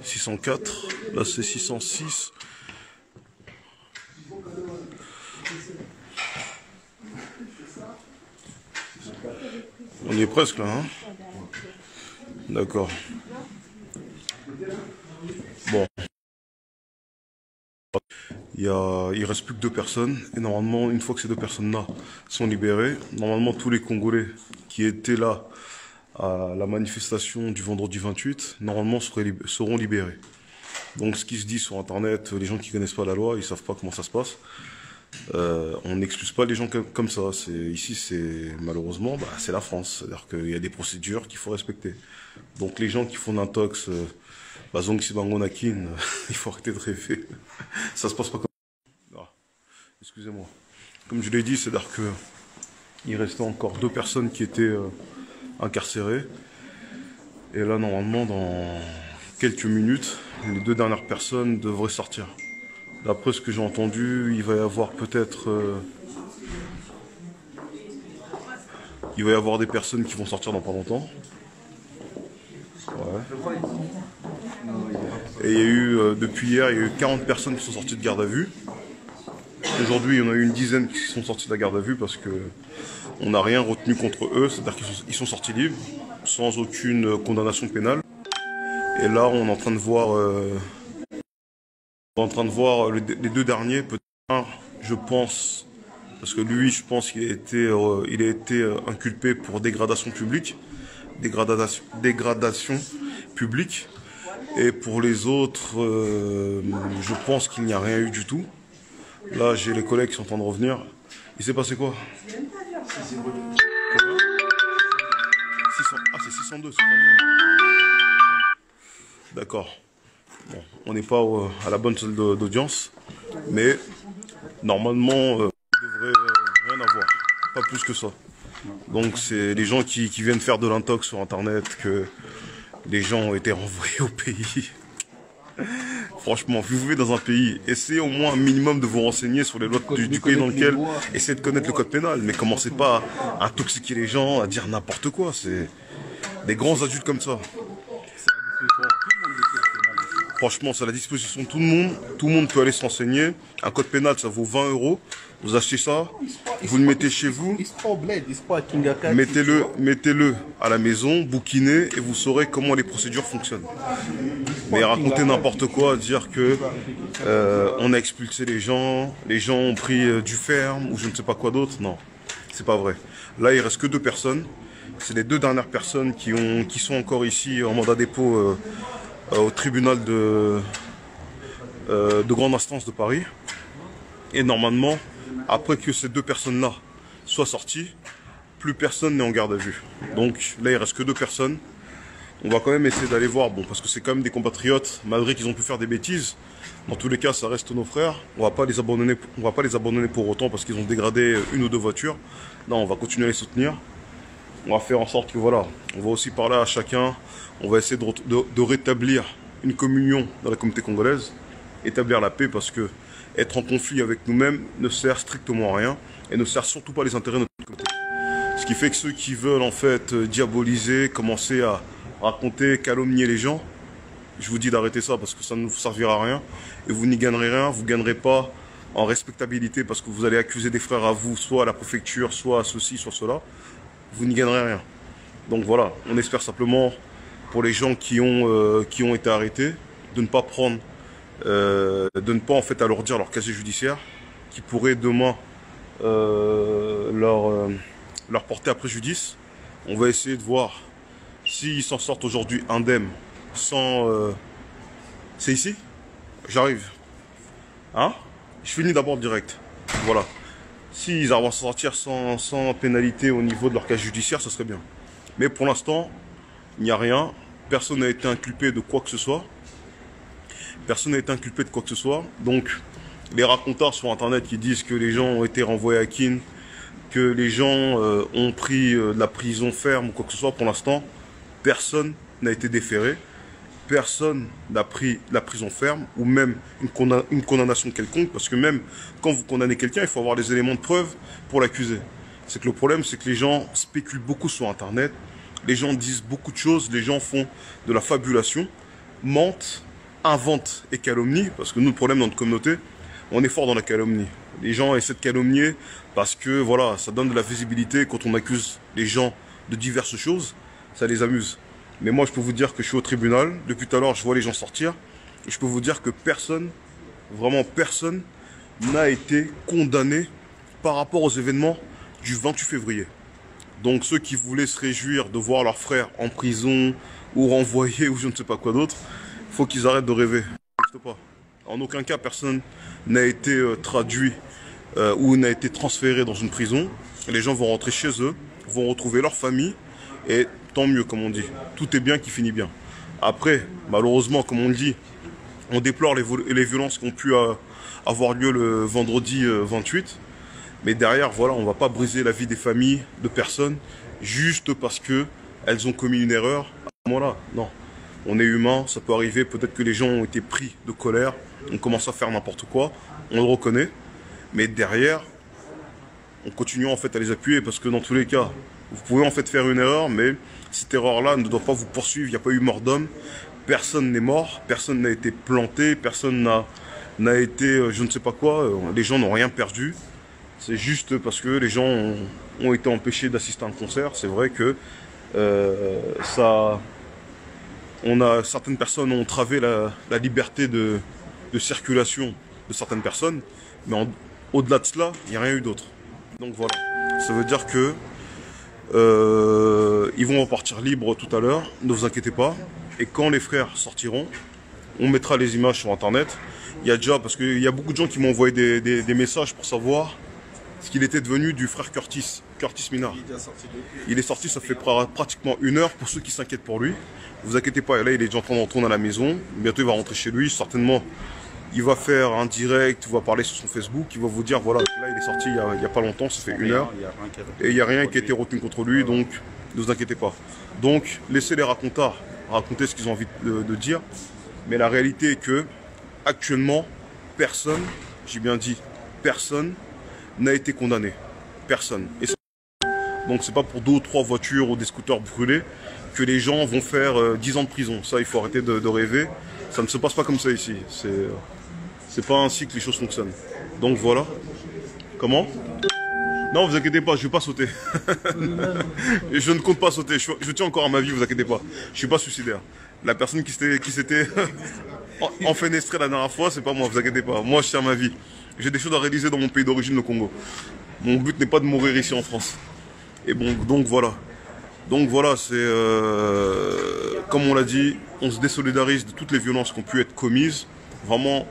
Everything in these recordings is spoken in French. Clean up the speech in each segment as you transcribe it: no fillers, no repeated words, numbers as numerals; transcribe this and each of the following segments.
604, là c'est 606. On y est presque là, hein? D'accord. Bon. Il reste plus que 2 personnes. Et normalement, une fois que ces 2 personnes-là sont libérées, normalement tous les Congolais qui étaient là à la manifestation du vendredi 28, normalement seront libérés. Donc ce qui se dit sur Internet, les gens qui connaissent pas la loi, ils savent pas comment ça se passe. On n'excuse pas les gens comme ça. Ici, c'est malheureusement, c'est la France. C'est-à-dire qu'il y a des procédures qu'il faut respecter. Donc les gens qui font l'intox, il faut arrêter de rêver. Ça se passe pas comme ça. Ah, excusez-moi. Comme je l'ai dit, c'est-à-dire que il restait encore 2 personnes qui étaient incarcérées. Et là, normalement, dans quelques minutes, les 2 dernières personnes devraient sortir. D'après ce que j'ai entendu, il va y avoir peut-être... il va y avoir des personnes qui vont sortir dans pas longtemps. Ouais. Et il y a eu, depuis hier, il y a eu 40 personnes qui sont sorties de garde à vue. Aujourd'hui, il y en a eu une dizaine qui sont sortis de la garde à vue parce que on n'a rien retenu contre eux. C'est-à-dire qu'ils sont sortis libres, sans aucune condamnation pénale. Et là, on est en train de voir, les 2 derniers, peut-être, je pense, parce que lui, je pense qu'il a été inculpé pour dégradation publique. Dégradation publique. Et pour les autres, je pense qu'il n'y a rien eu du tout. Là, j'ai les collègues qui sont en train de revenir. Il s'est passé quoi? Ah, c'est 602, c'est pas bien. D'accord. Bon, on n'est pas à la bonne salle d'audience, mais normalement, il devrait rien avoir, pas plus que ça. Donc c'est les gens qui viennent faire de l'intox sur Internet que les gens ont été renvoyés au pays. Franchement, vous vivez dans un pays, essayez au moins un minimum de vous renseigner sur les lois du pays dans lequel, essayez de connaître le code pénal, mais commencez pas à intoxiquer les gens, à dire n'importe quoi. C'est des grands adultes comme ça. Franchement, c'est à la disposition de tout le monde. Tout le monde peut aller se renseigner. Un code pénal, ça vaut 20 €. Vous achetez ça, vous le mettez chez vous, mettez-le à la maison, bouquinez, et vous saurez comment les procédures fonctionnent. Mais raconter n'importe quoi, dire que on a expulsé les gens ont pris du ferme, ou je ne sais pas quoi d'autre, non, c'est pas vrai. Là, il reste que 2 personnes. C'est les 2 dernières personnes qui sont encore ici en mandat dépôt au tribunal de grande instance de Paris. Et normalement, après que ces 2 personnes-là soient sorties, plus personne n'est en garde à vue. Donc là, il reste que 2 personnes. On va quand même essayer d'aller voir, bon, parce que c'est quand même des compatriotes, malgré qu'ils ont pu faire des bêtises. Dans tous les cas, ça reste nos frères. On va pas les abandonner pour autant parce qu'ils ont dégradé 1 ou 2 voitures. Non, on va continuer à les soutenir. On va faire en sorte que voilà, on va aussi parler à chacun. On va essayer de rétablir une communion dans la communauté congolaise, établir la paix, parce que être en conflit avec nous-mêmes ne sert strictement à rien et ne sert surtout pas les intérêts de notre communauté. Ce qui fait que ceux qui veulent en fait diaboliser, commencer à raconter, calomnier les gens, je vous dis d'arrêter ça parce que ça ne vous servira à rien et vous n'y gagnerez rien. Vous ne gagnerez pas en respectabilité parce que vous allez accuser des frères à vous, soit à la préfecture, soit à ceci, soit cela. Vous n'y gagnerez rien. Donc voilà, on espère simplement pour les gens qui ont été arrêtés de ne pas prendre, de ne pas en fait alourdir leur casier judiciaire qui pourrait demain leur porter à préjudice. On va essayer de voir s'ils s'en sortent aujourd'hui indemnes sans... C'est ici? J'arrive. Hein? Je finis d'abord direct. Voilà. S'ils arrivent à s'en sortir sans pénalité au niveau de leur casier judiciaire, ça serait bien. Mais pour l'instant, il n'y a rien. Personne n'a été inculpé de quoi que ce soit. Personne n'a été inculpé de quoi que ce soit. Donc, les racontars sur Internet qui disent que les gens ont été renvoyés à Kin, que les gens ont pris de la prison ferme ou quoi que ce soit. Pour l'instant, personne n'a été déféré. Personne n'a pris la prison ferme ou même une condamnation quelconque. Parce que même quand vous condamnez quelqu'un, il faut avoir des éléments de preuve pour l'accuser. C'est que le problème, c'est que les gens spéculent beaucoup sur Internet. Les gens disent beaucoup de choses. Les gens font de la fabulation, mentent, inventent et calomnient. Parce que nous, le problème dans notre communauté, on est fort dans la calomnie. Les gens essaient de calomnier parce que voilà, ça donne de la visibilité. Quand on accuse les gens de diverses choses, ça les amuse. Mais moi, je peux vous dire que je suis au tribunal. Depuis tout à l'heure, je vois les gens sortir. Et je peux vous dire que personne, vraiment personne, n'a été condamné par rapport aux événements du 28 février. Donc ceux qui voulaient se réjouir de voir leurs frères en prison ou renvoyés ou je ne sais pas quoi d'autre, il faut qu'ils arrêtent de rêver. En aucun cas, personne n'a été traduit ou n'a été transféré dans une prison. Les gens vont rentrer chez eux, vont retrouver leur famille et tant mieux, comme on dit. Tout est bien qui finit bien. Après, malheureusement, comme on le dit, on déplore les violences qui ont pu avoir lieu le vendredi 28. Mais derrière, voilà, on ne va pas briser la vie des familles, de personnes, juste parce qu'elles ont commis une erreur. À ce moment-là, non. On est humain, ça peut arriver. Peut-être que les gens ont été pris de colère, on commence à faire n'importe quoi, on le reconnaît. Mais derrière, on continue en fait à les appuyer parce que dans tous les cas, vous pouvez en fait faire une erreur, mais cette erreur-là ne doit pas vous poursuivre. Il n'y a pas eu mort d'homme, personne n'est mort, personne n'a été planté, personne n'a été je ne sais pas quoi. Les gens n'ont rien perdu. C'est juste parce que les gens ont été empêchés d'assister à un concert. C'est vrai que certaines personnes ont entravé la liberté de circulation de certaines personnes, mais au-delà de cela, il n'y a rien eu d'autre. Donc voilà, ça veut dire que ils vont repartir libres tout à l'heure, ne vous inquiétez pas. Et quand les frères sortiront, on mettra les images sur Internet. Il y a déjà, parce qu'il y a beaucoup de gens qui m'ont envoyé des messages pour savoir ce qu'il était devenu du frère Curtis Minard. Il est sorti, ça fait pratiquement 1 heure pour ceux qui s'inquiètent pour lui. Ne vous inquiétez pas, là il est déjà en train de retourner à la maison. Bientôt il va rentrer chez lui, certainement il va faire un direct, il va parler sur son Facebook, il va vous dire voilà, là il est sorti il n'y a pas longtemps, ça fait 1 heure. Et il n'y a rien qui a été retenu contre lui, donc ne vous inquiétez pas. Donc laissez les raconteurs raconter ce qu'ils ont envie de dire. Mais la réalité est que actuellement, personne, j'ai bien dit personne, n'a été condamné. Personne. Et donc c'est pas pour 2 ou 3 voitures ou des scooters brûlés que les gens vont faire 10 ans de prison. Ça, il faut arrêter de rêver. Ça ne se passe pas comme ça ici. C'est pas ainsi que les choses fonctionnent. Donc voilà. Comment? Non, vous inquiétez pas, je vais pas sauter. Je ne compte pas sauter. Je tiens encore à ma vie, vous inquiétez pas. Je suis pas suicidaire. La personne qui s'était enfenestrée la dernière fois, c'est pas moi, vous inquiétez pas. Moi, je tiens à ma vie. J'ai des choses à réaliser dans mon pays d'origine, le Congo. Mon but n'est pas de mourir ici en France. Et bon, donc voilà. Donc voilà, c'est comme on l'a dit, on se désolidarise de toutes les violences qui ont pu être commises. Vraiment,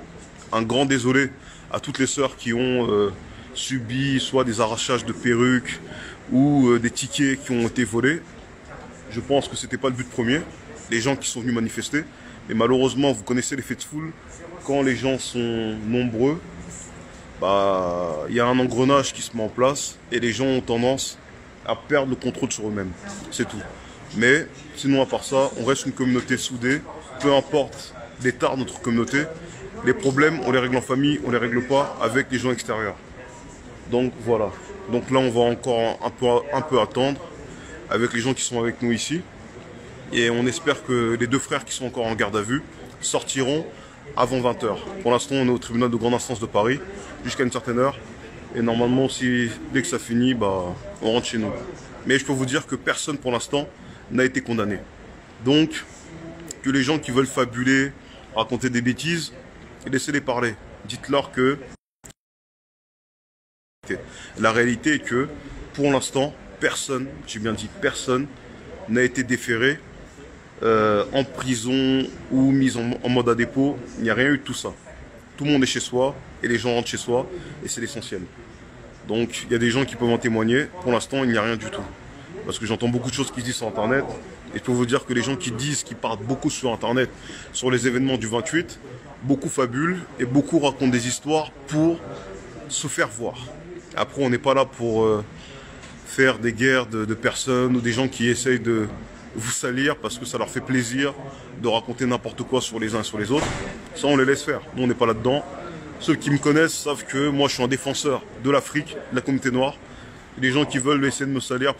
un grand désolé à toutes les sœurs qui ont subi soit des arrachages de perruques ou des tickets qui ont été volés. Je pense que c'était pas le but premier, les gens qui sont venus manifester. Mais malheureusement, vous connaissez l'effet de foule, quand les gens sont nombreux, il y a un engrenage qui se met en place et les gens ont tendance à perdre le contrôle sur eux-mêmes. C'est tout. Mais sinon, à part ça, on reste une communauté soudée, peu importe l'état de notre communauté. Les problèmes, on les règle en famille, on les règle pas avec les gens extérieurs. Donc voilà. Donc là, on va encore un peu attendre avec les gens qui sont avec nous ici. Et on espère que les 2 frères qui sont encore en garde à vue sortiront avant 20 h. Pour l'instant, on est au tribunal de grande instance de Paris jusqu'à une certaine heure. Et normalement, dès que ça finit, on rentre chez nous. Mais je peux vous dire que personne pour l'instant n'a été condamné. Donc, que les gens qui veulent fabuler, raconter des bêtises, laissez-les parler. Dites-leur que la réalité est que, pour l'instant, personne, j'ai bien dit personne, n'a été déféré en prison ou mis en mode à dépôt. Il n'y a rien eu de tout ça. Tout le monde est chez soi et les gens rentrent chez soi et c'est l'essentiel. Donc il y a des gens qui peuvent en témoigner. Pour l'instant, il n'y a rien du tout. Parce que j'entends beaucoup de choses qui se disent sur Internet. Et je peux vous dire que les gens qui parlent beaucoup sur Internet, sur les événements du 28, beaucoup fabulent et beaucoup racontent des histoires pour se faire voir. Après, on n'est pas là pour faire des guerres de personnes ou des gens qui essayent de vous salir parce que ça leur fait plaisir de raconter n'importe quoi sur les uns et sur les autres. Ça, on les laisse faire. Nous, on n'est pas là-dedans. Ceux qui me connaissent savent que moi, je suis un défenseur de l'Afrique, de la communauté noire. Les gens qui veulent essayer de me salir